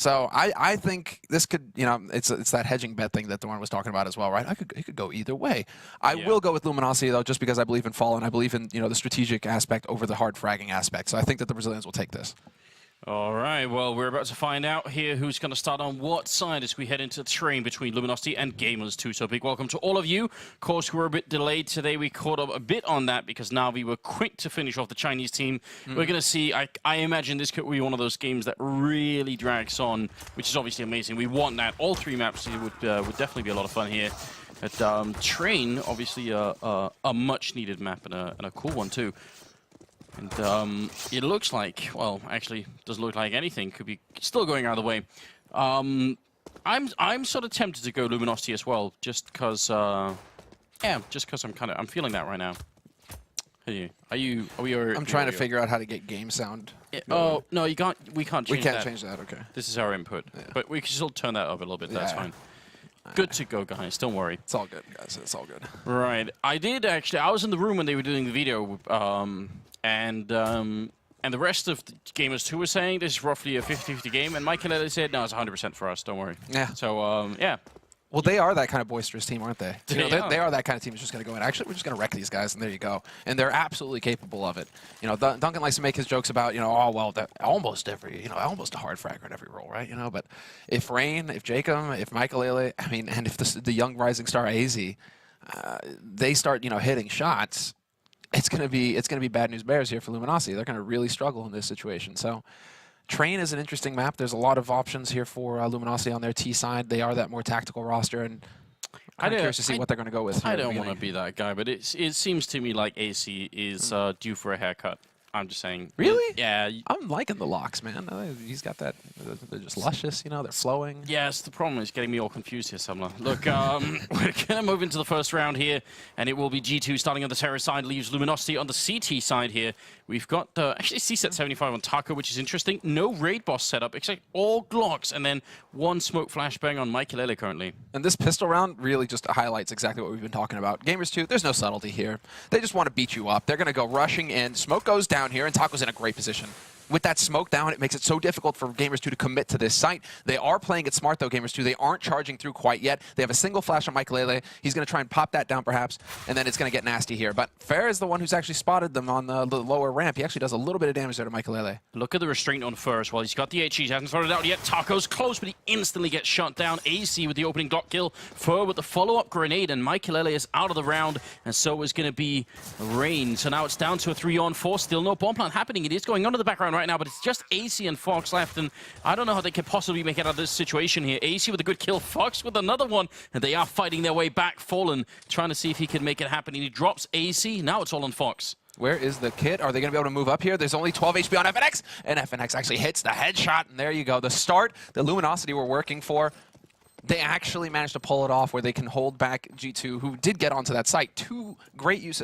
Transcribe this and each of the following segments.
So I think this could, you know, it's that hedging bet thing that Thorne was talking about as well, right? It could go either way. I will go with Luminosity though, just because I believe in Fallen. I believe in, you know, the strategic aspect over the hard fragging aspect. So I think that the Brazilians will take this. All right, well, we're about to find out here who's going to start on what side as we head into the train between Luminosity and Gamers2. So big welcome to all of you. Of course, we're a bit delayed today. We caught up a bit on that because now we were quick to finish off the Chinese team. We're going to see, I imagine this could be one of those games that really drags on, which is obviously amazing. We want that. All three maps would definitely be a lot of fun here. But Train, obviously a much-needed map and a cool one, too. And it looks like, well, actually, doesn't look like anything. Could be still going out of the way. I'm sort of tempted to go Luminosity as well, just because, just because I'm feeling that right now. I'm trying to figure out how to get game sound. Yeah, oh no, we can't change that. We can't change that. Okay. This is our input, but we can still turn that up a little bit. That's fine. Good to go, guys. Don't worry. It's all good, guys. It's all good. Right. I was in the room when they were doing the video, and the rest of the Gamers2 were saying this is roughly a 50-50 game, and Mike Kalele said, no, it's 100% for us, don't worry. Yeah. So, yeah. Well, they are that kind of boisterous team, aren't they? You know, Yeah. they are that kind of team who's just going to go in. Actually, we're just going to wreck these guys, and there you go. And they're absolutely capable of it. You know, Duncan likes to make his jokes about, you know, oh, well, almost a hard fragger in every role, right? You know, but if Rain, if Jacob, if Michael, I mean, and if the young rising star AZ, they start, you know, hitting shots, it's gonna be bad news bears here for Luminosity. They're gonna really struggle in this situation. So, Train is an interesting map. There's a lot of options here for Luminosity on their T side. They are that more tactical roster, and I'm curious to see what they're gonna go with. I don't want to be that guy, but it seems to me like AC is due for a haircut. I'm just saying. Really? Yeah. I'm liking the locks, man. He's got that. They're just luscious, you know. They're flowing. Yes, the problem is getting me all confused here, Sumler. Look, we're going to move into the first round here, and it will be G2 starting on the Terror side, leaves Luminosity on the CT side here. We've got actually C-Set 75 on Taco, which is interesting. No raid boss setup, except all Glocks, and then one smoke flashbang on Mike Kalele currently. And this pistol round really just highlights exactly what we've been talking about. Gamers2, there's no subtlety here. They just want to beat you up. They're going to go rushing in. Smoke goes down here, and Taco's in a great position. With that smoke down, it makes it so difficult for Gamers2 to commit to this site. They are playing it smart, though, Gamers2. They aren't charging through quite yet. They have a single flash on Mike Lele. He's going to try and pop that down, perhaps, and then it's going to get nasty here. But Fair is the one who's actually spotted them on the lower ramp. He actually does a little bit of damage there to Mike Lele. Look at the restraint on Fur as well. He's got the HE. He hasn't thrown it out yet. Taco's close, but he instantly gets shot down. AC with the opening Glock kill. Fur with the follow-up grenade, and Mike Lele is out of the round, and so is going to be Rain. So now it's down to a 3-on-4. Still no bomb plant happening. It is going on in the background right now, but it's just AC and Fox left, and I don't know how they could possibly make it out of this situation here. AC with a good kill, Fox with another one, and they are fighting their way back. Fallen trying to see if he can make it happen, and he drops AC. Now it's all on Fox. Where is the kit? Are they going to be able to move up here? There's only 12 HP on FNX, and FNX actually hits the headshot, and there you go. The start the Luminosity were working for. They actually managed to pull it off where they can hold back G2, who did get onto that site. Two great HEs,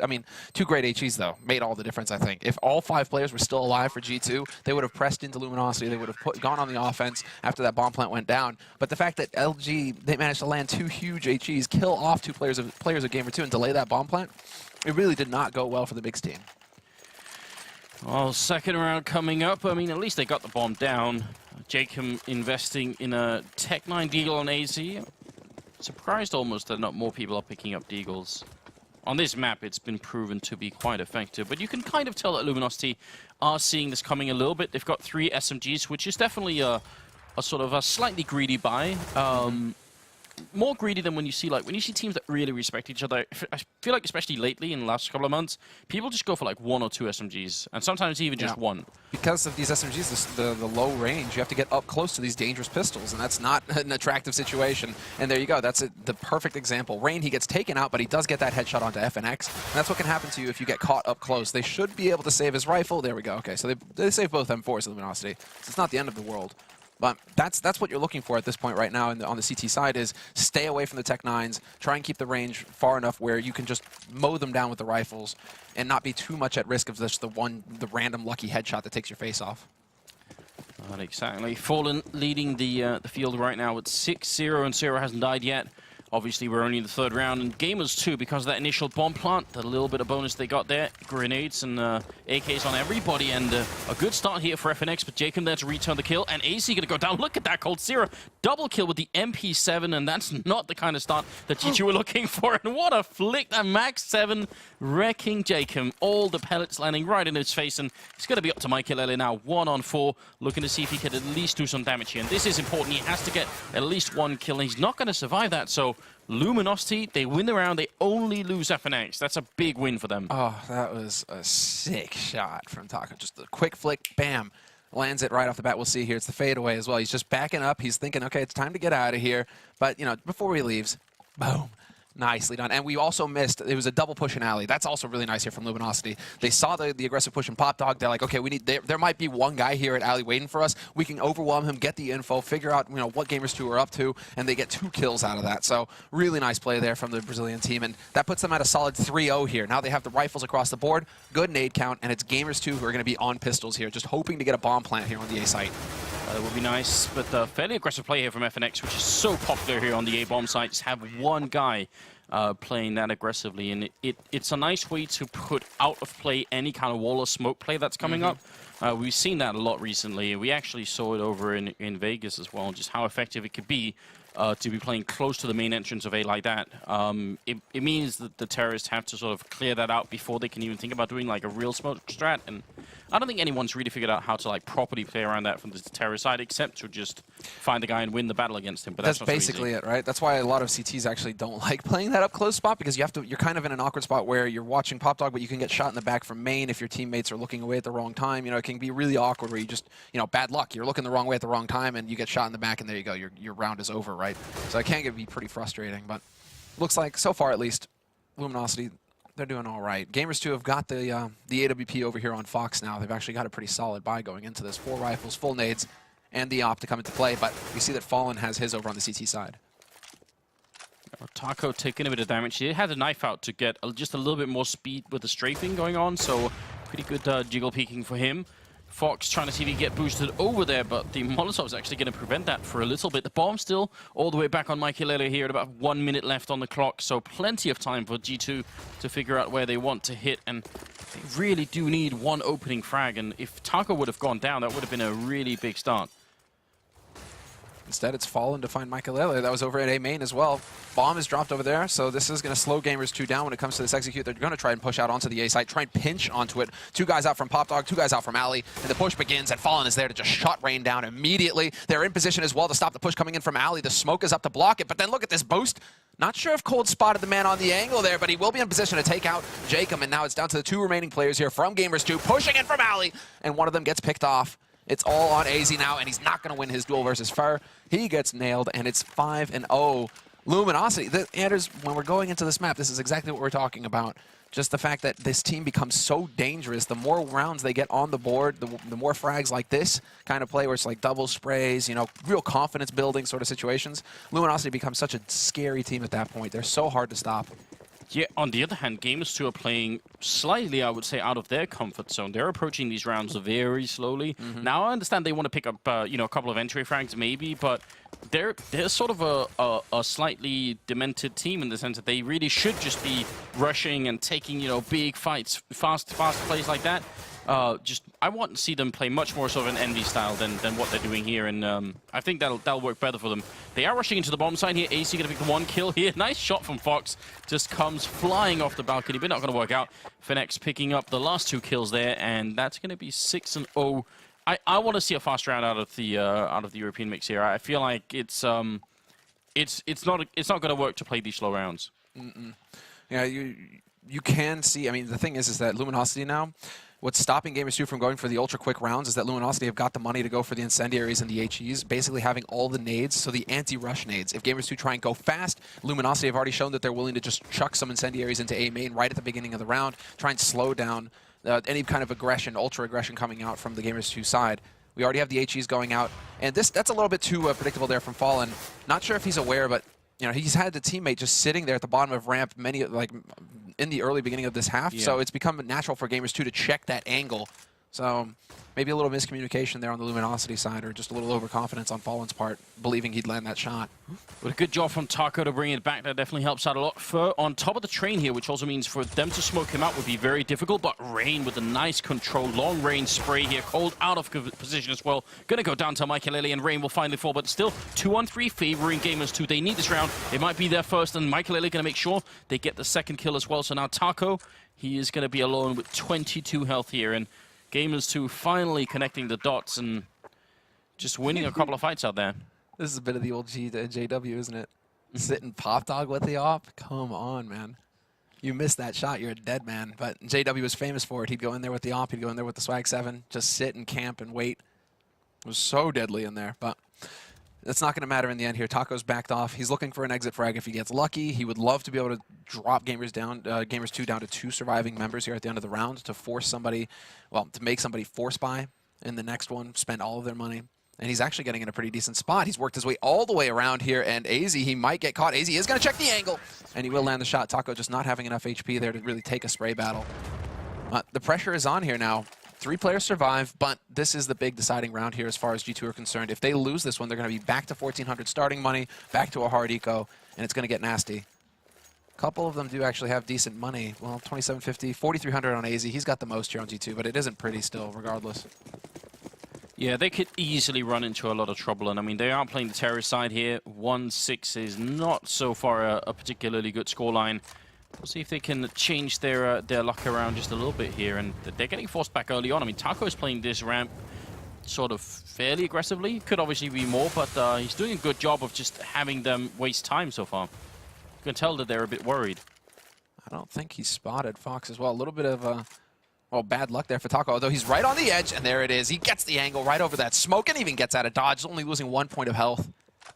though, made all the difference, I think. If all 5 players were still alive for G2, they would have pressed into Luminosity. They would have gone on the offense after that bomb plant went down. But the fact that LG, they managed to land 2 huge HEs, kill off 2 players of Gamer2, and delay that bomb plant, it really did not go well for the Bigs team. Well, second round coming up. I mean, at least they got the bomb down. Jacob investing in a Tech 9 Deagle on AZ. Surprised almost that not more people are picking up Deagles. On this map, it's been proven to be quite effective, but you can kind of tell that Luminosity are seeing this coming a little bit. They've got 3 SMGs, which is definitely a sort of a slightly greedy buy. More greedy than when you see teams that really respect each other. I feel like especially lately in the last couple of months, people just go for like 1 or 2 SMGs, and sometimes even just 1. Because of these SMGs, the low range, you have to get up close to these dangerous pistols, and that's not an attractive situation. And there you go. That's the perfect example. Rain, he gets taken out, but he does get that headshot onto FNX, and that's what can happen to you if you get caught up close. They should be able to save his rifle. There we go. Okay, so they save both M4s, Luminosity. So it's not the end of the world. But that's what you're looking for at this point right now on the CT side is stay away from the Tech 9s, try and keep the range far enough where you can just mow them down with the rifles and not be too much at risk of just the random lucky headshot that takes your face off. Not exactly. Fallen leading the field right now with 6-0, and 0 hasn't died yet. Obviously, we're only in the third round, and Gamers2, because of that initial bomb plant, the little bit of bonus they got there, grenades and AKs on everybody, and a good start here for FNX, but Jacob there to return the kill, and AC going to go down. Look at that, Cold Zero. Double kill with the MP7, and that's not the kind of start that G2 were looking for, and what a flick, that Max 7 wrecking Jacob. All the pellets landing right in his face, and it's going to be up to Michael now, 1-on-4, looking to see if he can at least do some damage here, and this is important. He has to get at least one kill, and he's not going to survive that, so Luminosity, they win the round, they only lose FNX. That's a big win for them. Oh, that was a sick shot from Taco. Just a quick flick, bam, lands it right off the bat. We'll see here. It's the fadeaway as well. He's just backing up. He's thinking, okay, it's time to get out of here. But, you know, before he leaves, boom. Nicely done. And we also missed, it was a double push in alley. That's also really nice here from Luminosity. They saw the aggressive push in Pop Dog. They're like, okay, we need, there might be one guy here at alley waiting for us. We can overwhelm him, get the info, figure out, you know, what Gamers2 are up to, and they get 2 kills out of that. So really nice play there from the Brazilian team, and that puts them at a solid 3-0 here. Now they have the rifles across the board, good nade count, and it's Gamers2 who are going to be on pistols here, just hoping to get a bomb plant here on the A site. That would be nice, but fairly aggressive play here from FNX, which is so popular here on the A-bomb site. Just have one guy playing that aggressively, and it's a nice way to put out of play any kind of wall or smoke play that's coming up. We've seen that a lot recently. We actually saw it over in Vegas as well, just how effective it could be to be playing close to the main entrance of A like that. It means that the terrorists have to sort of clear that out before they can even think about doing like a real smoke strat, and I don't think anyone's really figured out how to like properly play around that from the terrorist side, except to just find the guy and win the battle against him. But that's basically it, right? That's why a lot of CTs actually don't like playing that up close spot, because you're kind of in an awkward spot where you're watching Pop Dog, but you can get shot in the back from main if your teammates are looking away at the wrong time. You know, it can be really awkward where you just, you know, bad luck. You're looking the wrong way at the wrong time, and you get shot in the back, and there you go. Your round is over, right? So it can be pretty frustrating, but looks like so far at least, Luminosity, they're doing all right. Gamers2 have got the AWP over here on Fox now. They've actually got a pretty solid buy going into this. 4 rifles, full nades, and the op to come into play. But you see that Fallen has his over on the CT side. Taco taking a bit of damage. He had a knife out to get just a little bit more speed with the strafing going on, so pretty good jiggle peeking for him. Fox trying to see if he can get boosted over there, but the Molotov's actually going to prevent that for a little bit. The bomb still all the way back on Michael here at about 1 minute left on the clock, so plenty of time for G2 to figure out where they want to hit, and they really do need one opening frag, and if Taco would have gone down, that would have been a really big start. Instead, it's Fallen to find Michael. That was over at A main as well. Bomb is dropped over there, so this is going to slow Gamers2 down when it comes to this execute. They're going to try and push out onto the A site, try and pinch onto it. 2 guys out from Pop Dog, 2 guys out from Alley, and the push begins, and Fallen is there to just shut Rain down immediately. They're in position as well to stop the push coming in from Alley. The smoke is up to block it, but then look at this boost. Not sure if Cold spotted the man on the angle there, but he will be in position to take out Jacob, and now it's down to the 2 remaining players here from Gamers2, pushing in from Alley, and one of them gets picked off. It's all on AZ now, and he's not going to win his duel versus Fer. He gets nailed, and it's 5-0. Luminosity, Anders, when we're going into this map, this is exactly what we're talking about. Just the fact that this team becomes so dangerous. The more rounds they get on the board, the more frags like this kind of play where it's like double sprays, you know, real confidence building sort of situations. Luminosity becomes such a scary team at that point. They're so hard to stop. Yeah, on the other hand, Gamers2 are playing slightly, I would say, out of their comfort zone. They're approaching these rounds very slowly. Now, I understand they want to pick up, you know, a couple of entry frags maybe, but they're sort of a slightly demented team in the sense that they really should just be rushing and taking, you know, big fights, fast plays like that. I want to see them play much more sort of an Envy style than what they're doing here, and I think that'll work better for them. They are rushing into the bomb side here. AC going to pick the 1 kill here. Nice shot from Fox. Just comes flying off the balcony, but not going to work out. FNX picking up the last 2 kills there, and that's going to be 6-0. I want to see a fast round out of the European mix here. I feel like it's not going to work to play these slow rounds. Yeah, you can see. I mean, the thing is that Luminosity now, what's stopping Gamers2 from going for the ultra-quick rounds is that Luminosity have got the money to go for the incendiaries and the HEs, basically having all the nades, so the anti-rush nades. If Gamers2 try and go fast, Luminosity have already shown that they're willing to just chuck some incendiaries into A main right at the beginning of the round, try and slow down any kind of aggression, ultra-aggression coming out from the Gamers2 side. We already have the HEs going out, and that's a little bit too predictable there from Fallen. Not sure if he's aware, but you know, he's had the teammate just sitting there at the bottom of ramp in the early beginning of this half, so it's become natural for Gamers2 to check that angle. So maybe a little miscommunication there on the Luminosity side, or just a little overconfidence on Fallen's part, believing he'd land that shot. But a good job from Taco to bring it back. That definitely helps out a lot. On top of the train here, which also means for them to smoke him out would be very difficult. But Rain with a nice control, long-range spray here. Cold out of position as well. Going to go down to Michael and Rain will finally fall. But still, 2-on-3 favoring Gamers2. They need this round. It might be their first, and Michael going to make sure they get the second kill as well. So now Taco, he is going to be alone with 22 health here. And Gamers2 finally connecting the dots and just winning a couple of fights out there. This is a bit of the old JW, isn't it? Sitting pop dog with the op? Come on, man. You missed that shot, you're a dead man. But JW was famous for it. He'd go in there with the op, he'd go in there with the Swag 7, just sit and camp and wait. It was so deadly in there, but it's not going to matter in the end here. Taco's backed off. He's looking for an exit frag if he gets lucky. He would love to be able to drop Gamers2 down to 2 surviving members here at the end of the round to force somebody, well, to make somebody force buy in the next one, spend all of their money. And he's actually getting in a pretty decent spot. He's worked his way all the way around here, and AZ, he might get caught. AZ is going to check the angle, and he will land the shot. Taco just not having enough HP there to really take a spray battle. The pressure is on here now. 3 players survive, but this is the big deciding round here as far as G2 are concerned. If they lose this one, they're going to be back to 1,400 starting money, back to a hard eco, and it's going to get nasty. A couple of them do actually have decent money. Well, 2,750, 4,300 on AZ. He's got the most here on G2, but it isn't pretty still, regardless. Yeah, they could easily run into a lot of trouble, and I mean, they are playing the terrorist side here. 1-6 is not so far a particularly good scoreline. We'll see if they can change their luck around just a little bit here, and they're getting forced back early on. I mean, Taco is playing this ramp sort of fairly aggressively. Could obviously be more, but he's doing a good job of just having them waste time so far. You can tell that they're a bit worried. I don't think he spotted Fox as well. A little bit of well, bad luck there for Taco, although he's right on the edge, and there it is. He gets the angle right over that smoke and even gets out of dodge, only losing 1 point of health.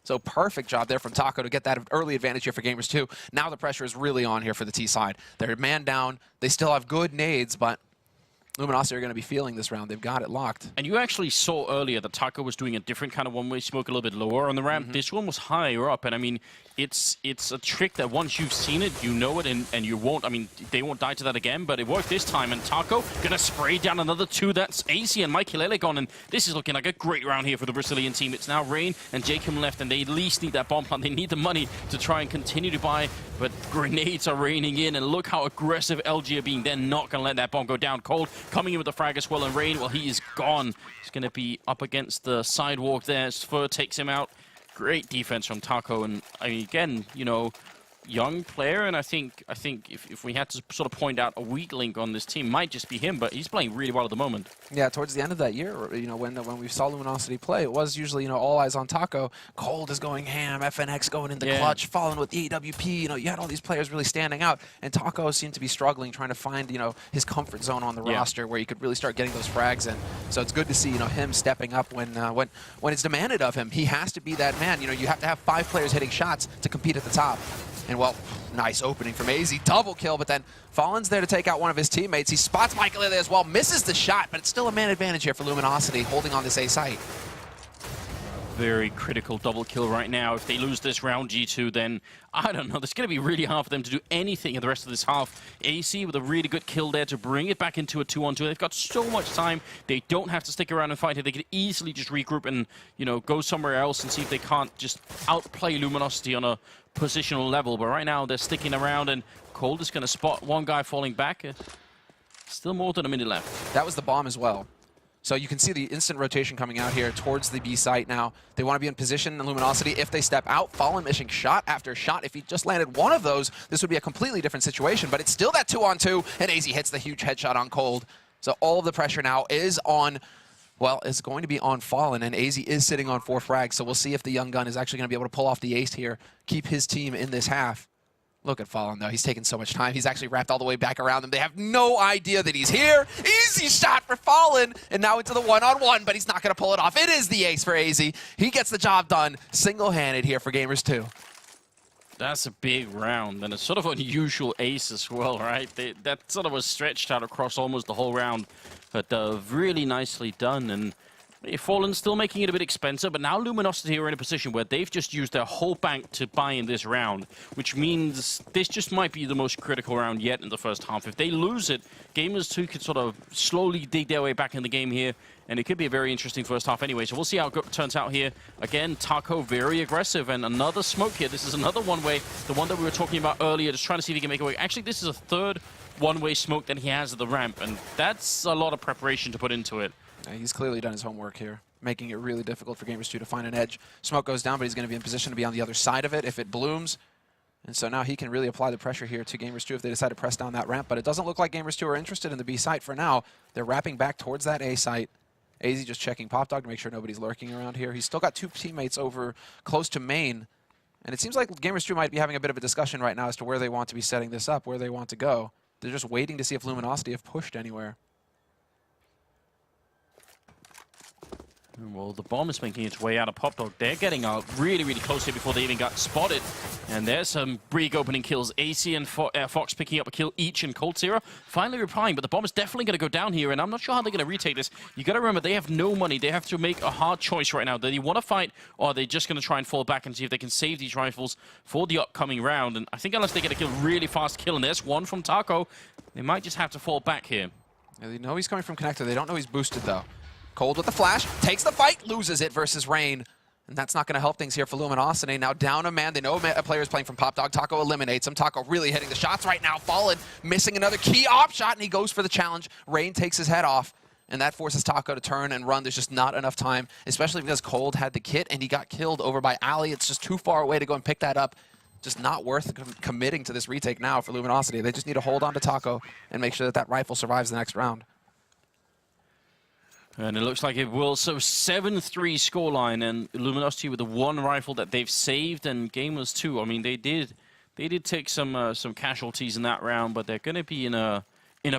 So perfect job there from Taco to get that early advantage here for Gamers2. Now the pressure is really on here for the T side. They're man down. They still have good nades, but Luminosity are going to be feeling this round. They've got it locked. And you actually saw earlier that Taco was doing a different kind of one-way smoke, a little bit lower on the ramp. This one was higher up, and I mean, it's a trick that once you've seen it, you know it, and you won't, I mean, they won't die to that again, but it worked this time, and Taco gonna spray down another 2. That's AC and Michael Elegon, and this is looking like a great round here for the Brazilian team. It's now Rain and Jacob left, and they at least need that bomb plant. They need the money to try and continue to buy, but grenades are raining in, and look how aggressive LG are being. They're not gonna let that bomb go down. Cold coming in with the frag as well, and Rain, well, he is gone. He's gonna be up against the sidewalk there. Spur takes him out. Great defense from Taco, and I mean, again, you know, young player, and I think if we had to sort of point out a weak link on this team, might just be him, but he's playing really well at the moment. Yeah, towards the end of that year, you know, when we saw Luminosity play, it was usually, you know, all eyes on Taco. Cold is going ham, FNX going in the clutch, Fallen with EWP. You know, you had all these players really standing out, and Taco seemed to be struggling, trying to find, you know, his comfort zone on the roster where he could really start getting those frags in. So it's good to see, you know, him stepping up when it's demanded of him. He has to be that man. You know, you have to have 5 players hitting shots to compete at the top. And, well, nice opening from AZ. Double kill, but then Fallen's there to take out one of his teammates. He spots Michael there as well, misses the shot, but it's still a man advantage here for Luminosity, holding on this A site. Very critical double kill right now. If they lose this round, G2, then I don't know. It's going to be really hard for them to do anything in the rest of this half. AC with a really good kill there to bring it back into a 2-on-2. They've got so much time. They don't have to stick around and fight it. They could easily just regroup and, you know, go somewhere else and see if they can't just outplay Luminosity on a positional level. But right now, they're sticking around, and Cold is going to spot one guy falling back. Still more than a minute left. That was the bomb as well. So you can see the instant rotation coming out here towards the B site now. They want to be in position in Luminosity. If they step out, Fallen missing shot after shot. If he just landed one of those, this would be a completely different situation. But it's still that 2-on-2, and AZ hits the huge headshot on Cold. So all of the pressure now is on, well, it's going to be on Fallen, and AZ is sitting on 4 frags. So we'll see if the young gun is actually going to be able to pull off the ace here, keep his team in this half. Look at Fallen, though. He's taking so much time. He's actually wrapped all the way back around them. They have no idea that he's here. Easy shot for Fallen, and now into the 1-on-1, but he's not going to pull it off. It is the ace for AZ. He gets the job done single-handed here for Gamers2. That's a big round, and a sort of unusual ace as well, right? That sort of was stretched out across almost the whole round, but really nicely done. And Fallen still making it a bit expensive, but now Luminosity are in a position where they've just used their whole bank to buy in this round, which means this just might be the most critical round yet in the first half. If they lose it, Gamers2 could sort of slowly dig their way back in the game here, and it could be a very interesting first half anyway. So we'll see how it turns out here. Again, Taco very aggressive, and another smoke here. This is another one-way, the one that we were talking about earlier, just trying to see if he can make a way. Actually, this is a third one-way smoke that he has at the ramp, and that's a lot of preparation to put into it. Yeah, he's clearly done his homework here, making it really difficult for Gamers2 to find an edge. Smoke goes down, but he's going to be in position to be on the other side of it if it blooms. And so now he can really apply the pressure here to Gamers2 if they decide to press down that ramp. But it doesn't look like Gamers2 are interested in the B site for now. They're wrapping back towards that A site. AZ just checking Pop Dog to make sure nobody's lurking around here. He's still got two teammates over close to main. And it seems like Gamers2 might be having a bit of a discussion right now as to where they want to be setting this up, where they want to go. They're just waiting to see if Luminosity have pushed anywhere. Well, the bomb is making its way out of Pop Dog. They're getting out really, really close here before they even got spotted. And there's some Brig opening kills. AC and Fox picking up a kill each, and Cold Zero finally replying. But the bomb is definitely going to go down here, and I'm not sure how they're going to retake this. You got to remember, they have no money. They have to make a hard choice right now. Do they want to fight, or are they just going to try and fall back and see if they can save these rifles for the upcoming round? And I think unless they get a kill, really fast kill, and there's one from Taco, they might just have to fall back here. Yeah, they know he's coming from Connector. They don't know he's boosted, though. Cold with the flash, takes the fight, loses it versus Rain. And that's not going to help things here for Luminosity. Now down a man. They know a player is playing from Pop Dog. Taco eliminates him. Taco really hitting the shots right now. Fallen, missing another key op shot, and he goes for the challenge. Rain takes his head off, and that forces Taco to turn and run. There's just not enough time, especially because Cold had the kit, and he got killed over by Ali. It's just too far away to go and pick that up. Just not worth committing to this retake now for Luminosity. They just need to hold on to Taco and make sure that that rifle survives the next round. And it looks like it will. So 7-3 scoreline, and Luminosity with the one rifle that they've saved, and Gamers2. I mean, they did take some casualties in that round, but they're going to be in a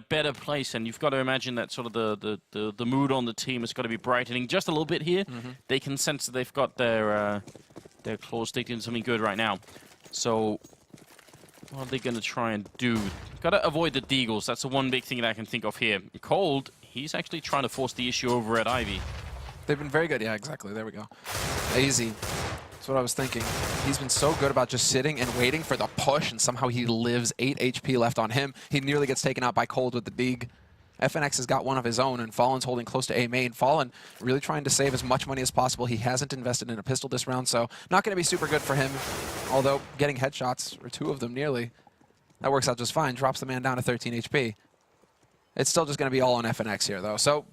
better place. And you've got to imagine that sort of the mood on the team has got to be brightening just a little bit here. They can sense that they've got their claws sticked into something good right now. So what are they going to try and do? Got to avoid the deagles. That's the one big thing that I can think of here. Cold, he's actually trying to force the issue over at Ivy. They've been very good. Yeah, exactly. There we go. Easy. That's what I was thinking. He's been so good about just sitting and waiting for the push, and somehow he lives. 8 HP left on him. He nearly gets taken out by Cold with the Deeg. FNX has got one of his own, and Fallen's holding close to A main. Fallen really trying to save as much money as possible. He hasn't invested in a pistol this round, so not going to be super good for him. Although getting headshots, or 2 of them nearly, that works out just fine. Drops the man down to 13 HP. It's still just going to be all on FNX here, though. So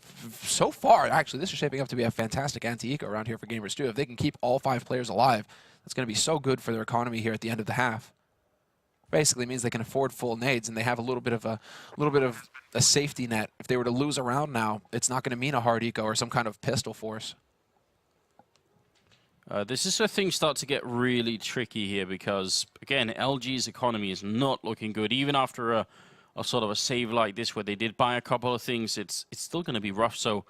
far, actually, this is shaping up to be a fantastic anti-eco around here for Gamers2. If they can keep all 5 players alive, that's going to be so good for their economy here at the end of the half. Basically means they can afford full nades, and they have a little bit of a safety net. If they were to lose a round now, it's not going to mean a hard eco or some kind of pistol force. This is where things start to get really tricky here because, again, LG's economy is not looking good. Even after a sort of a save like this where they did buy a couple of things, it's still going to be rough. So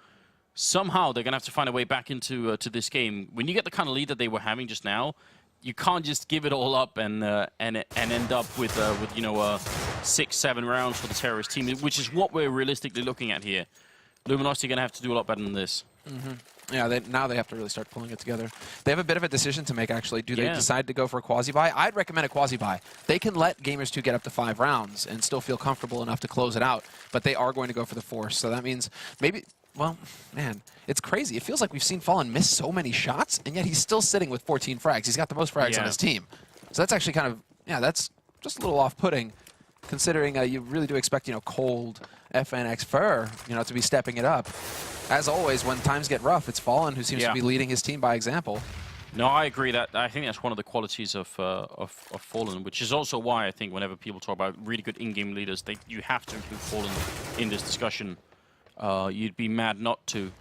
somehow they're going to have to find a way back into to this game. When you get the kind of lead that they were having just now, you can't just give it all up and end up with 6-7 rounds for the terrorist team, which is what we're realistically looking at here. Luminosity are going to have to do a lot better than this. Yeah, now they have to really start pulling it together. They have a bit of a decision to make, actually. Do they decide to go for a quasi-buy? I'd recommend a quasi-buy. They can let Gamers2 get up to 5 rounds and still feel comfortable enough to close it out, but they are going to go for the force. So that means maybe, well, man, it's crazy. It feels like we've seen Fallen miss so many shots, and yet he's still sitting with 14 frags. He's got the most frags on his team. So that's actually kind of, that's just a little off-putting, considering you really do expect, Cold, FNX, Fur, to be stepping it up. As always, when times get rough, it's Fallen who seems to be leading his team by example. No, I agree. I think that's one of the qualities of Fallen, which is also why I think whenever people talk about really good in-game leaders, you have to include Fallen in this discussion. You'd be mad not to.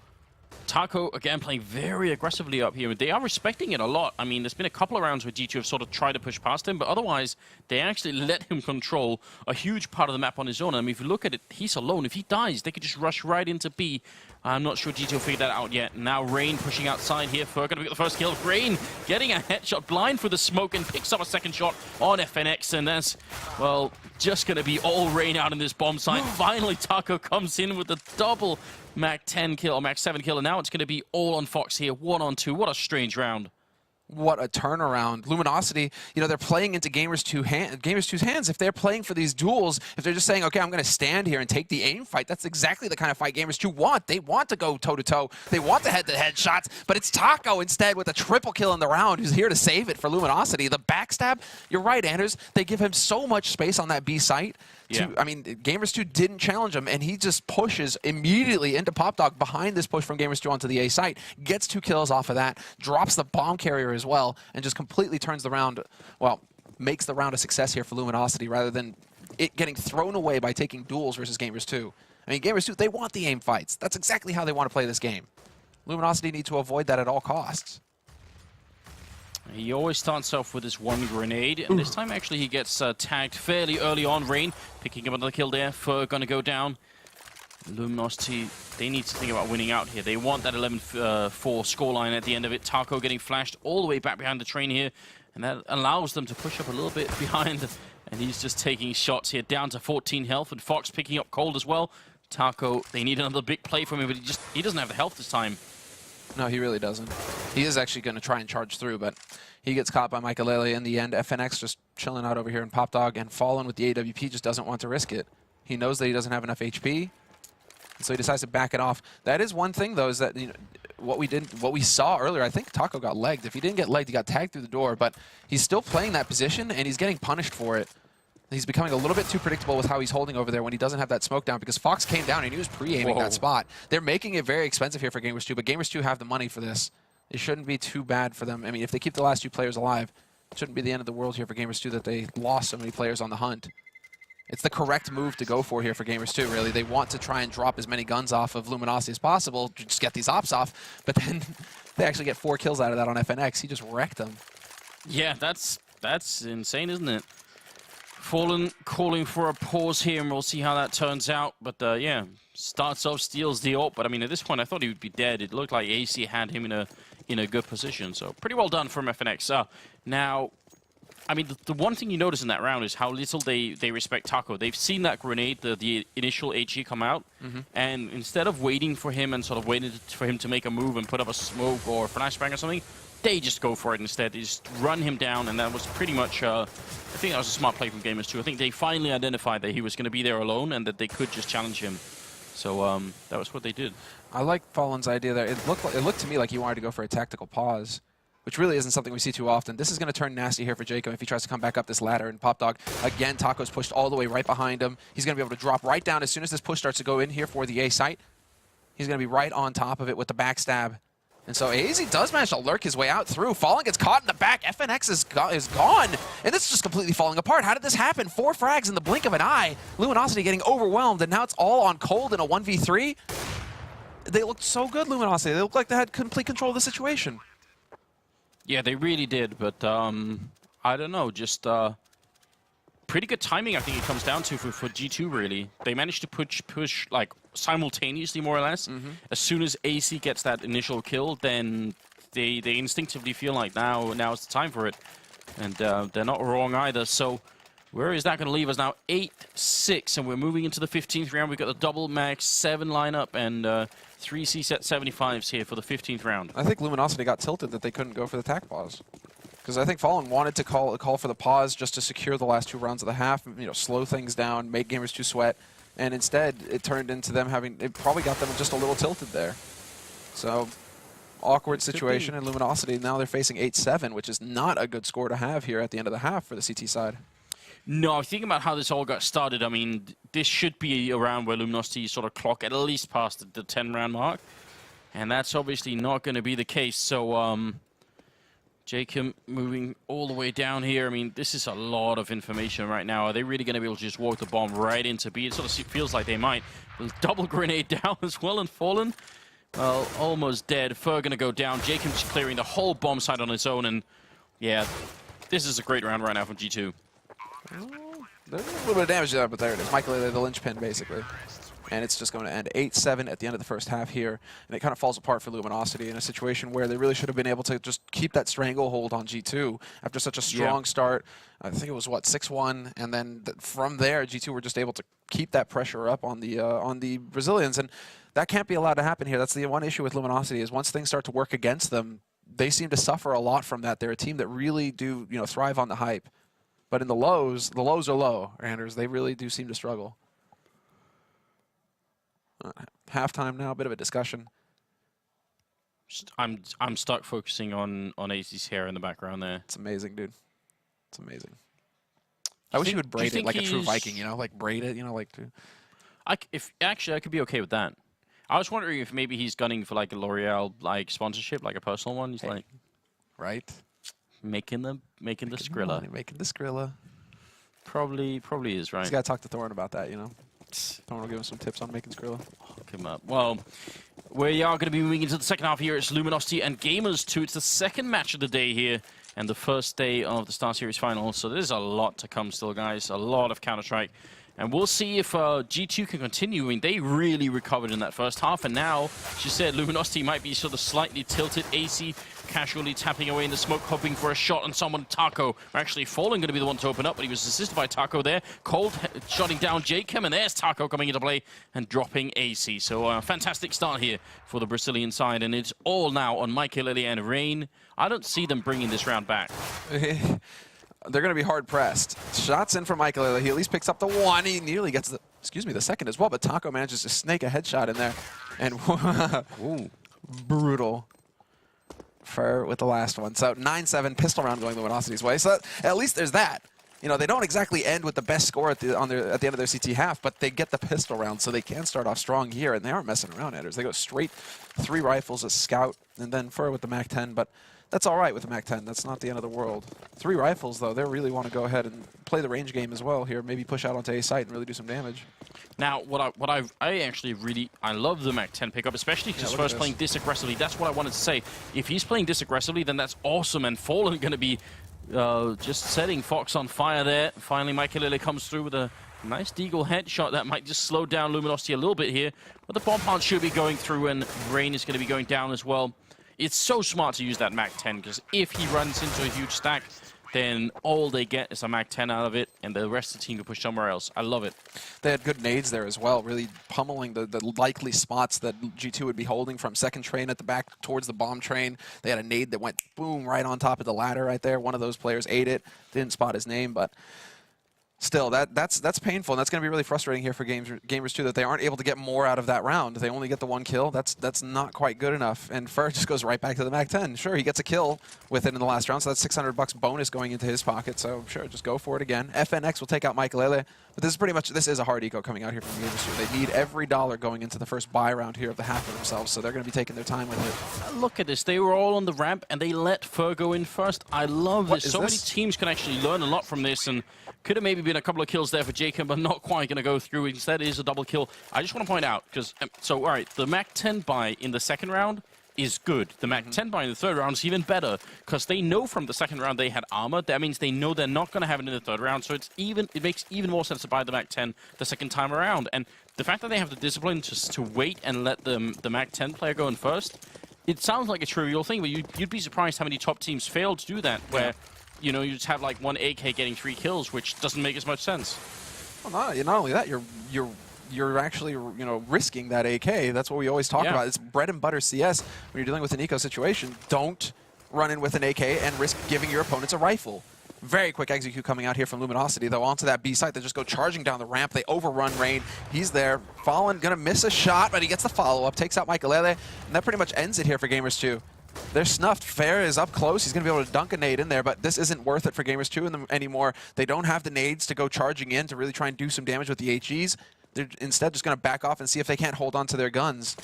Taco, again, playing very aggressively up here. They are respecting it a lot. I mean, there's been a couple of rounds where G2 have sort of tried to push past him, but otherwise, they actually let him control a huge part of the map on his own. I mean, if you look at it, he's alone. If he dies, they could just rush right into B. I'm not sure G2 figured that out yet. Now Rain pushing outside here. Fer gonna get the first kill. Rain getting a headshot blind for the smoke and picks up a second shot on FNX. And that's, well, just gonna be all Rain out in this bomb site. Finally, Taco comes in with the double Mac 10 kill, or Mac 7 kill. And now it's gonna be all on Fox here. 1-on-2. What a strange round. What a turnaround. Luminosity, you know, they're playing into Gamers2's hands. If they're playing for these duels, if they're just saying, okay, I'm going to stand here and take the aim fight, that's exactly the kind of fight Gamers2 want. They want to go toe-to-toe. They want the head-to-head shots, but it's Taco instead with a triple kill in the round who's here to save it for Luminosity. The backstab, you're right, Anders. They give him so much space on that B site. I mean, Gamers2 didn't challenge him, and he just pushes immediately into PopDog behind this push from Gamers2 onto the A site, gets 2 kills off of that, drops the bomb carrier as well, and just completely turns the round, well, makes the round a success here for Luminosity rather than it getting thrown away by taking duels versus Gamers2. I mean, Gamers2, they want the aim fights. That's exactly how they want to play this game. Luminosity need to avoid that at all costs. He always starts off with his 1 grenade, and this time actually he gets tagged fairly early on. Rain picking up another kill there. Fer gonna go down. Luminosity, they need to think about winning out here. They want that 11-4 scoreline at the end of it. Taco getting flashed all the way back behind the train here, and that allows them to push up a little bit behind. And he's just taking shots here, down to 14 health, and Fox picking up cold as well. Taco, they need another big play from him, but he doesn't have the health this time. No, he really doesn't. He is actually going to try and charge through, but he gets caught by Michaelele in the end. FNX just chilling out over here in PopDog, and Fallen with the AWP just doesn't want to risk it. He knows that he doesn't have enough HP, so he decides to back it off. That is one thing, though, is that, you know, what we saw earlier, I think Taco got legged. If he didn't get legged, he got tagged through the door, but he's still playing that position, and he's getting punished for it. He's becoming a little bit too predictable with how he's holding over there when he doesn't have that smoke down, because Fox came down and he was pre-aiming that spot. They're making it very expensive here for Gamers2, but Gamers2 have the money for this. It shouldn't be too bad for them. I mean, if they keep the last 2 players alive, it shouldn't be the end of the world here for Gamers2 that they lost so many players on the hunt. It's the correct move to go for here for Gamers2, really. They want to try and drop as many guns off of Luminosity as possible to just get these ops off, but then they actually get 4 kills out of that on FNX. He just wrecked them. Yeah, that's insane, isn't it? Fallen calling for a pause here, and we'll see how that turns out. But yeah, starts off, steals the ult. But I mean, at this point, I thought he would be dead. It looked like AC had him in a good position. So pretty well done from FNX. Now, I mean, the one thing you notice in that round is how little they respect Taco. They've seen that grenade, the initial HE come out, and instead of waiting for him and sort of waiting for him to make a move and put up a smoke or a flashbang or something, they just go for it instead. They just run him down, and that was pretty much, I think that was a smart play from Gamers2. I think they finally identified that he was going to be there alone and that they could just challenge him. So that was what they did. I like Fallen's idea there. It looked to me like he wanted to go for a tactical pause, which really isn't something we see too often. This is going to turn nasty here for Jacob if he tries to come back up this ladder. And PopDog, again, Taco's pushed all the way right behind him. He's going to be able to drop right down as soon as this push starts to go in here for the A site. He's going to be right on top of it with the backstab. And so AZ does manage to lurk his way out through. Fallen gets caught in the back. FNX is gone. And this is just completely falling apart. How did this happen? 4 frags in the blink of an eye. Luminosity getting overwhelmed, and now it's all on cold in a 1v3. They looked so good, Luminosity. They looked like they had complete control of the situation. Yeah, they really did, but I don't know, just pretty good timing, I think it comes down to for G2, really. They managed to push like simultaneously, more or less. As soon as AC gets that initial kill, then they instinctively feel like now is the time for it. And they're not wrong either. So where is that going to leave us now? 8-6, and we're moving into the 15th round. We've got the double Max 7 lineup and 3 C-set 75s here for the 15th round. I think Luminosity got tilted that they couldn't go for the tac pause. Because I think Fallen wanted to call for the pause just to secure the last 2 rounds of the half, you know, slow things down, make Gamers2 sweat, and instead it turned into them it probably got them just a little tilted there. So, awkward situation, and Luminosity, now they're facing 8-7, which is not a good score to have here at the end of the half for the CT side. No, thinking about how this all got started, I mean, this should be around where Luminosity sort of clock at least past the 10-round mark, and that's obviously not going to be the case. So, Jacob moving all the way down here. I mean, this is a lot of information right now. Are they really going to be able to just walk the bomb right into B? It sort of feels like they might. Double grenade down as well, and Fallen, well, almost dead. Fer going to go down. Jacob's clearing the whole bomb site on his own, and yeah, this is a great round right now from G2. There's a little bit of damage there, but there it is. Michael, the linchpin, basically. And it's just going to end 8-7 at the end of the first half here. And it kind of falls apart for Luminosity in a situation where they really should have been able to just keep that stranglehold on G2 after such a strong start. I think it was, what, 6-1? And then from there, G2 were just able to keep that pressure up on the Brazilians. And that can't be allowed to happen here. That's the one issue with Luminosity is once things start to work against them, they seem to suffer a lot from that. They're a team that really do, thrive on the hype. But in the lows are low, Anders. They really do seem to struggle. Halftime now, a bit of a discussion. I'm stuck focusing on AC's hair in the background there. It's amazing, dude. It's amazing. I wish you would braid it like a true Viking, like braid it, like to. Actually, I could be okay with that. I was wondering if maybe he's gunning for like a L'Oreal sponsorship, like a personal one. He's like, right, making the Skrilla. Making the Skrilla. Probably is right. He's got to talk to Thorn about that, Thorn will give him some tips on making Skrilla. Hook him up. Well, we are going to be moving into the second half here. It's Luminosity and Gamers2. It's the second match of the day here and the first day of the StarSeries final. So there's a lot to come still, guys. A lot of Counter-Strike. And we'll see if G2 can continue. I mean, they really recovered in that first half. And now, she said, Luminosity might be sort of slightly tilted. AC casually tapping away in the smoke, hoping for a shot on someone. Taco actually falling, going to be the one to open up, but he was assisted by Taco there. Cold shutting down Jacob, and there's Taco coming into play and dropping AC. So a fantastic start here for the Brazilian side, and it's all now on Michael and Rain. I don't see them bringing this round back. They're going to be hard-pressed. Shots in from Michael. He at least picks up the one. He nearly gets the second as well, but Taco manages to snake a headshot in there. And ooh, brutal. Fair with the last one. So 9-7 pistol round going Luminosity's way. So at least there's that. They don't exactly end with the best score at the end of their CT half, but they get the pistol round, so they can start off strong here, and they aren't messing around, Anders. They go straight 3 rifles, a scout, and then Fur with the MAC-10, but that's all right with the MAC-10. That's not the end of the world. 3 rifles, though. They really want to go ahead and play the range game as well here. Maybe push out onto A site and really do some damage. Now, I actually really love the MAC-10 pickup, especially because First playing this aggressively. That's what I wanted to say. If he's playing this aggressively, then that's awesome. And Fallen going to be just setting Fox on fire there. Finally, Michael comes through with a nice Deagle headshot that might just slow down Luminosity a little bit here. But the bomb plant should be going through, and Rain is going to be going down as well. It's so smart to use that MAC-10, because if he runs into a huge stack, then all they get is a MAC-10 out of it, and the rest of the team can push somewhere else. I love it. They had good nades there as well, really pummeling the likely spots that G2 would be holding from second train at the back towards the bomb train. They had a nade that went boom right on top of the ladder right there. One of those players ate it. Didn't spot his name, but still, that's painful, and that's going to be really frustrating here for Gamers2 that they aren't able to get more out of that round. They only get the 1 kill. That's not quite good enough, and Fur just goes right back to the MAC-10. Sure, he gets a kill with it in the last round, so that's $600 bonus going into his pocket, so sure, just go for it again. FNX will take out Michael, but this is a hard eco coming out here from Gamers2. They need every dollar going into the first buy round here of the half for themselves, so they're going to be taking their time with it. Look at this. They were all on the ramp, and they let Fur go in first. I love this. So many teams can actually learn a lot from this, and could have maybe been a couple of kills there for Jacob, but not quite going to go through. Instead, it is a double kill. I just want to point out, because, all right, the MAC-10 buy in the second round is good. The MAC-10 buy in the third round is even better, because they know from the second round they had armor. That means they know they're not going to have it in the third round, so it makes even more sense to buy the MAC-10 the second time around. And the fact that they have the discipline just to wait and let the MAC-10 player go in first, it sounds like a trivial thing, but you'd be surprised how many top teams fail to do that, where you just have like one AK getting 3 kills, which doesn't make as much sense. Well, not only that, you're actually risking that AK. That's what we always talk about. It's bread and butter CS when you're dealing with an eco situation. Don't run in with an AK and risk giving your opponents a rifle. Very quick execute coming out here from Luminosity, though, onto that B site. They just go charging down the ramp. They overrun Rain. He's there. Fallen, gonna miss a shot, but he gets the follow-up, takes out Michael, and that pretty much ends it here for Gamers2. They're snuffed. Fair is up close. He's going to be able to dunk a nade in there, but this isn't worth it for Gamers2 anymore. They don't have the nades to go charging in to really try and do some damage with the HEs. They're instead just going to back off and see if they can't hold on to their guns.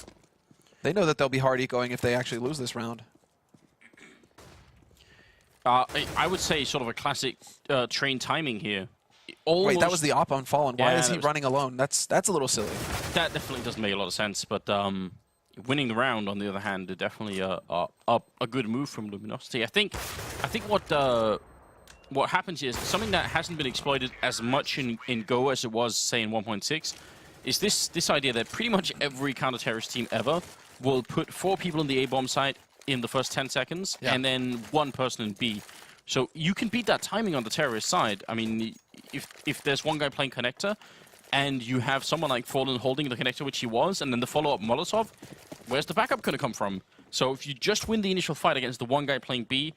They know that they'll be hard ecoing if they actually lose this round. I would say sort of a classic train timing here. Wait, that was the op on Fallen. Why is he running alone? That's a little silly. That definitely doesn't make a lot of sense, but winning the round, on the other hand, is definitely a good move from Luminosity. I think what happens here is something that hasn't been exploited as much in Go as it was, say, in 1.6, is this idea that pretty much every counter-terrorist team ever will put 4 people in the A-bomb site in the first 10 seconds, and then 1 person in B. So you can beat that timing on the terrorist side. I mean, if there's one guy playing connector, and you have someone like Fallen holding the connector, which he was, and then the follow-up Molotov, where's the backup going to come from? So if you just win the initial fight against the one guy playing B,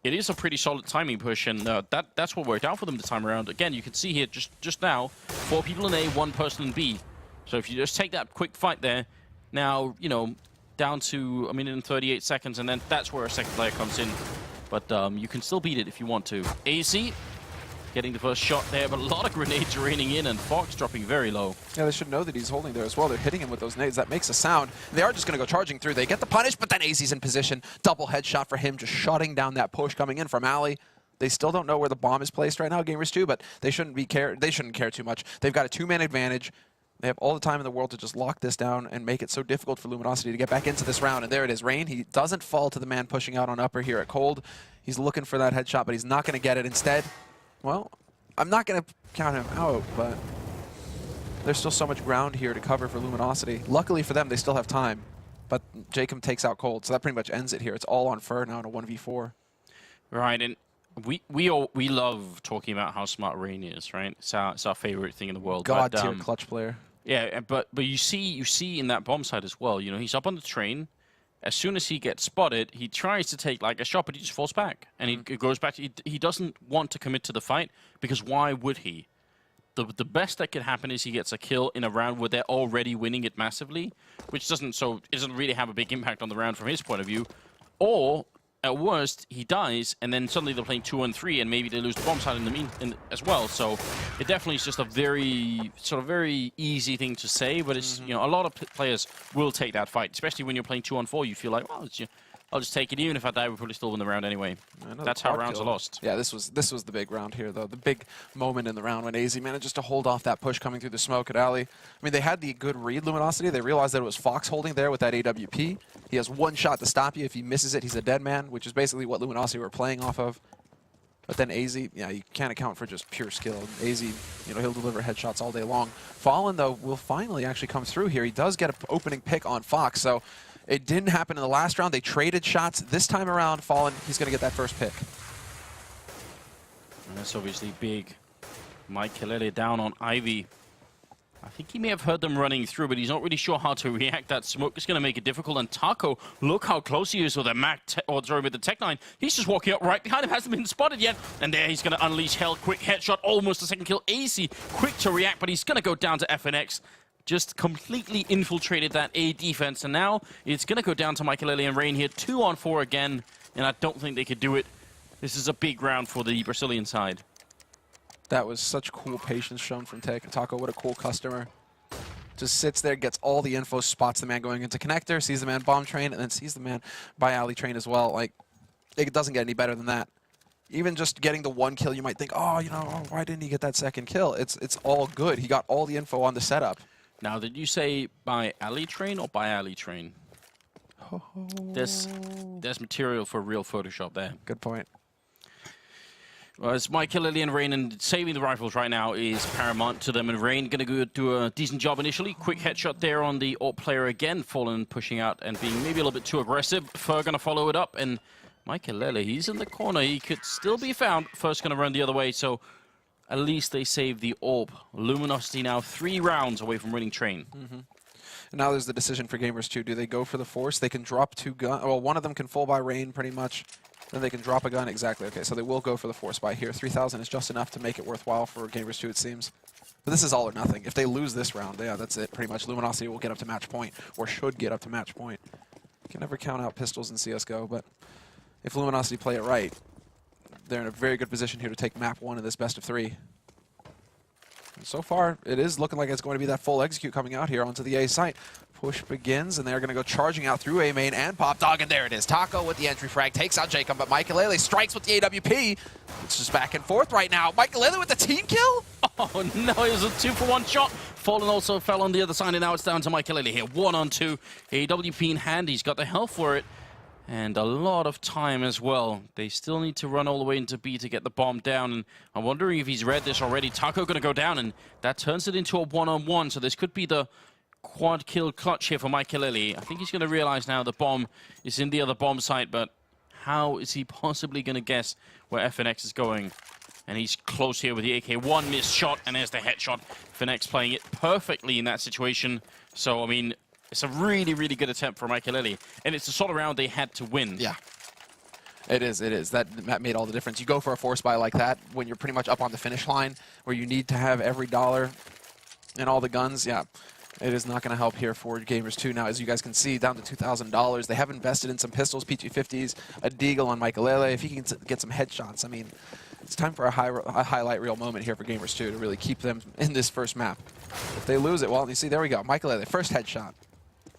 it is a pretty solid timing push, and that's what worked out for them this time around. Again, you can see here just now, 4 people in A, 1 person in B. So if you just take that quick fight there, now, you know, down to 1 minute and 38 seconds, and then that's where a second player comes in. But you can still beat it if you want to. AC getting the first shot there, but a lot of grenades raining in, and Fox dropping very low. Yeah, they should know that he's holding there as well. They're hitting him with those nades. That makes a sound. They are just going to go charging through. They get the punish, but then AZ's in position. Double headshot for him, just shutting down that push coming in from Ali. They still don't know where the bomb is placed right now, Gamers2, but they shouldn't care too much. They've got a 2-man advantage. They have all the time in the world to just lock this down and make it so difficult for Luminosity to get back into this round. And there it is, Rain. He doesn't fall to the man pushing out on upper here at Cold. He's looking for that headshot, but he's not going to get it. Instead, well, I'm not going to count him out, but there's still so much ground here to cover for Luminosity. Luckily for them, they still have time. But Jacob takes out Cold, so that pretty much ends it here. It's all on Fur now in a 1v4. Right, and we love talking about how smart Rain is, right? It's our favorite thing in the world. God-tier clutch player. Yeah, but you see in that bomb site as well, you know, he's up on the train. As soon as he gets spotted, he tries to take like a shot, but he just falls back. And he goes back. He doesn't want to commit to the fight, because why would he? The best that could happen is he gets a kill in a round where they're already winning it massively, which doesn't really have a big impact on the round from his point of view. Or, at worst, he dies, and then suddenly they're playing 2-on-3, and maybe they lose the bomb side as well. So it definitely is just a very easy thing to say, but it's you know, a lot of players will take that fight, especially when you're playing 2-on-4. You feel like, well, I'll just take it. Even if I die, we'll probably still win the round anyway. That's how rounds are lost. Yeah, this was the big round here, though. The big moment in the round when AZ manages to hold off that push coming through the smoke at Ali. I mean, they had the good read, Luminosity. They realized that it was Fox holding there with that AWP. He has 1 shot to stop you. If he misses it, he's a dead man, which is basically what Luminosity were playing off of. But then AZ, yeah, you can't account for just pure skill. AZ, you know, he'll deliver headshots all day long. Fallen, though, will finally actually come through here. He does get an opening pick on Fox, so it didn't happen in the last round. They traded shots. This time around, Fallen, he's going to get that first pick. And that's obviously big. Mike Kelele down on Ivy. I think he may have heard them running through, but he's not really sure how to react. That smoke is going to make it difficult. And Taco, look how close he is with the with the Tech-9. He's just walking up right behind him, hasn't been spotted yet. And there he's going to unleash hell. Quick headshot, almost a second kill. AC, quick to react, but he's going to go down to FNX. Just completely infiltrated that A defense. And now it's going to go down to Michael and Rain here. 2-on-4 again, and I don't think they could do it. This is a big round for the Brazilian side. That was such cool patience shown from Taco. What a cool customer. Just sits there, gets all the info, spots the man going into connector, sees the man bomb train, and then sees the man by alley train as well. Like, it doesn't get any better than that. Even just getting the 1 kill, you might think, oh, you know, why didn't he get that second kill? It's all good. He got all the info on the setup. Now, did you say by alley train or by alley train? Oh. There's material for real Photoshop there. Good point. Well, it's Michael, Lily, and Rain, and saving the rifles right now is paramount to them. And Rain going to go do a decent job initially. Quick headshot there on the AWP player again. Fallen pushing out and being maybe a little bit too aggressive. Fur going to follow it up. And Michael Lele, he's in the corner. He could still be found. First going to run the other way. So at least they save the AWP. Luminosity now 3 rounds away from winning train. And now there's the decision for Gamers2. Do they go for the force? They can drop 2 guns. Well, one of them can fall by Rain pretty much. Then they can drop a gun. Exactly. Okay, so they will go for the force buy here. 3,000 is just enough to make it worthwhile for Gamers2, it seems. But this is all or nothing. If they lose this round, yeah, that's it. Pretty much Luminosity will get up to match point, or should get up to match point. You can never count out pistols in CSGO, but if Luminosity play it right, they're in a very good position here to take map 1 of this best of 3. And so far, it is looking like it's going to be that full execute coming out here onto the A site. Push begins, and they're going to go charging out through A main and Pop Dog, and there it is. Taco with the entry frag takes out Jacob, but Michael strikes with the AWP. It's just back and forth right now. Michael with the team kill? Oh no, it was a 2-for-1 shot. Fallen also fell on the other side, and now it's down to Michael here. 1-on-2. AWP in hand, he's got the health for it. And a lot of time as well. They still need to run all the way into B to get the bomb down. And I'm wondering if he's read this already. Taco going to go down, and that turns it into a one-on-one. So this could be the quad kill clutch here for Michael. I think he's going to realize now the bomb is in the other bomb site, but how is he possibly going to guess where FNX is going? And he's close here with the AK-1 missed shot, and there's the headshot. FNX playing it perfectly in that situation. So, I mean, it's a really, really good attempt for Michael, and it's the sort of round they had to win. Yeah. It is, it is. That made all the difference. You go for a force buy like that when you're pretty much up on the finish line, where you need to have every dollar and all the guns. Yeah, it is not going to help here for Gamers2. Now, as you guys can see, down to $2,000. They have invested in some pistols, P250s, a deagle on Michael. If he can get some headshots, I mean, it's time for a highlight reel moment here for Gamers2 to really keep them in this first map. If they lose it, well, you see, there we go. Michael, first headshot.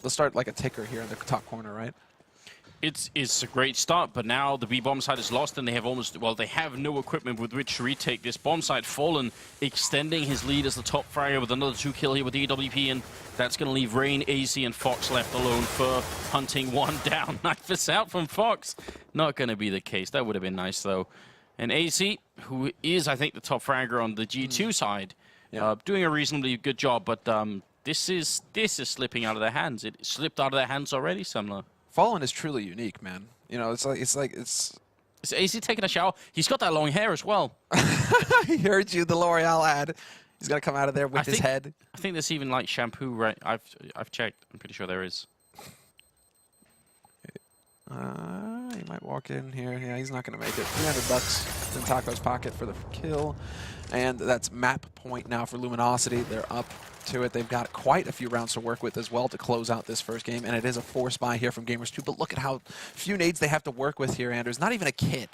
They'll start like a ticker here in the top corner, right? It's a great start, but now the B bomb site is lost, and they have they have no equipment with which to retake this bomb site. Fallen extending his lead as the top fragger with another 2 kill here with the EWP, and that's going to leave Rain, AC, and Fox left alone for hunting one down. Knife is out from Fox. Not going to be the case. That would have been nice, though. And AC, who is, I think, the top fragger on the G2 side, doing a reasonably good job, but this is slipping out of their hands. It slipped out of their hands already, Semler. Fallen is truly unique, man. You know, it's. Is AC taking a shower? He's got that long hair as well. He heard you, the L'Oreal ad. He's gonna come out of there with his head. I think there's even like shampoo, right? I've checked. I'm pretty sure there is. He might walk in here. Yeah, he's not gonna make it. $300 in Taco's pocket for the kill, and that's map point now for Luminosity. They're up to it. They've got quite a few rounds to work with as well to close out this first game, and it is a force buy here from Gamers2. But look at how few nades they have to work with here, Anders. Not even a kit.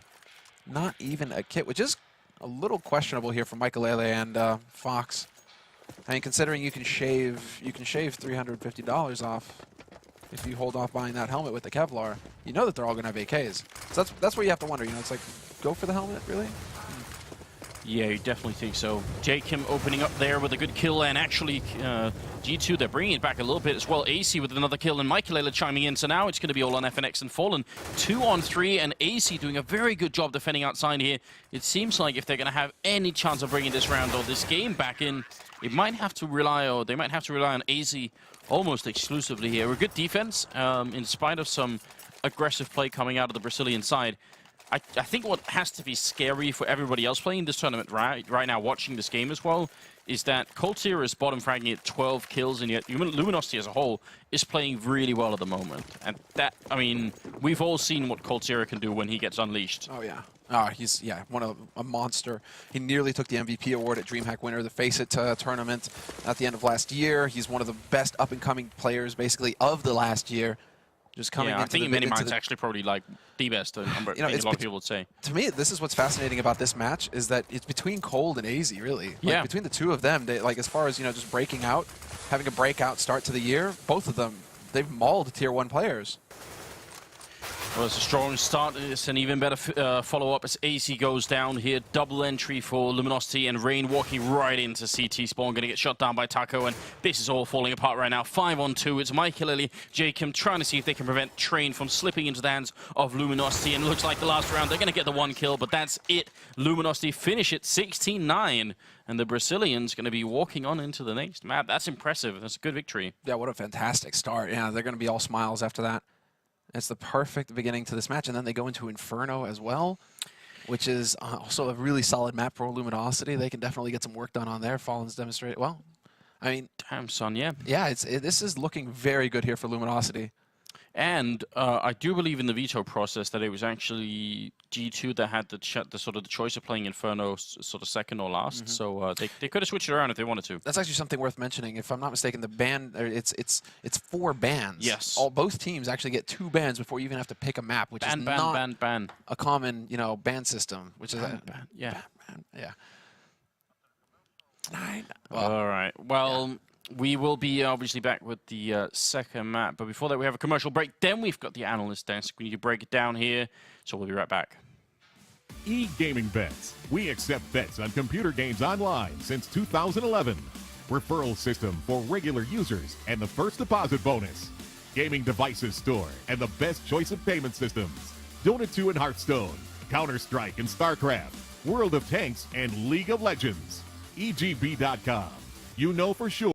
Not even a kit, which is a little questionable here for Michael and Fox. I mean, considering you can shave $350 off if you hold off buying that helmet with the Kevlar. You know that they're all going to have AKs. So that's where you have to wonder. You know, it's like, go for the helmet, really? Yeah, you definitely think so. Jacob opening up there with a good kill, and actually G2, they're bringing it back a little bit as well. AC with another kill, and Michael chiming in. So now it's going to be all on FNX and Fallen. 2 on 3, and AC doing a very good job defending outside here. It seems like if they're going to have any chance of bringing this round or this game back in, it might have to rely, or they might have to rely on AC almost exclusively here. A good defense, in spite of some aggressive play coming out of the Brazilian side. I think what has to be scary for everybody else playing this tournament right now, watching this game as well, is that Coltier is bottom fragging at 12 kills, and yet Luminosity as a whole is playing really well at the moment. And that, I mean, we've all seen what Coltier can do when he gets unleashed. Oh, yeah. He's, a monster. He nearly took the MVP award at DreamHack Winner, the Face It tournament at the end of last year. He's one of the best up-and-coming players, basically, of the last year. Just coming I think in many minds actually probably like the best. A lot of people would say. To me, this is what's fascinating about this match is that it's between Cold and AZ, really. Yeah. Between the two of them, they, like as far as just breaking out, having a breakout start to the year, both of them, they've mauled Tier 1 players. Well, it's a strong start. It's an even better follow-up as AC goes down here. Double entry for Luminosity, and Rain walking right into CT spawn. Going to get shot down by Taco, and this is all falling apart right now. 5 on 2. It's Michael, Jacob trying to see if they can prevent Train from slipping into the hands of Luminosity. And it looks like the last round, they're going to get the 1 kill, but that's it. Luminosity finish it 16-9. And the Brazilians going to be walking on into the next map. That's impressive. That's a good victory. Yeah, what a fantastic start. Yeah, they're going to be all smiles after that. It's the perfect beginning to this match, and then they go into Inferno as well, which is also a really solid map for Luminosity. They can definitely get some work done on there. Fallen's demonstrated well. I mean, damn son, yeah. Yeah, this is looking very good here for Luminosity. And I do believe in the veto process that it was actually G2 that had the sort of the choice of playing Inferno sort of second or last. So they could have switched it around if they wanted to. That's actually something worth mentioning. If I'm not mistaken, the ban it's 4 bans. Yes. Both teams actually get 2 bans before you even have to pick a map, which is not a common ban system. Which is yeah. 9. Well, all right. Well. Yeah. We will be obviously back with the second map, but before that we have a commercial break. Then we've got the analyst desk. We need to break it down here, so we'll be right back. E-Gaming Bets. We accept bets on computer games online since 2011. Referral system for regular users and the first deposit bonus. gaming devices store, and the best choice of payment systems. Dota 2 and Hearthstone, Counter-Strike and StarCraft, World of Tanks, and League of Legends. EGB.com. You know for sure.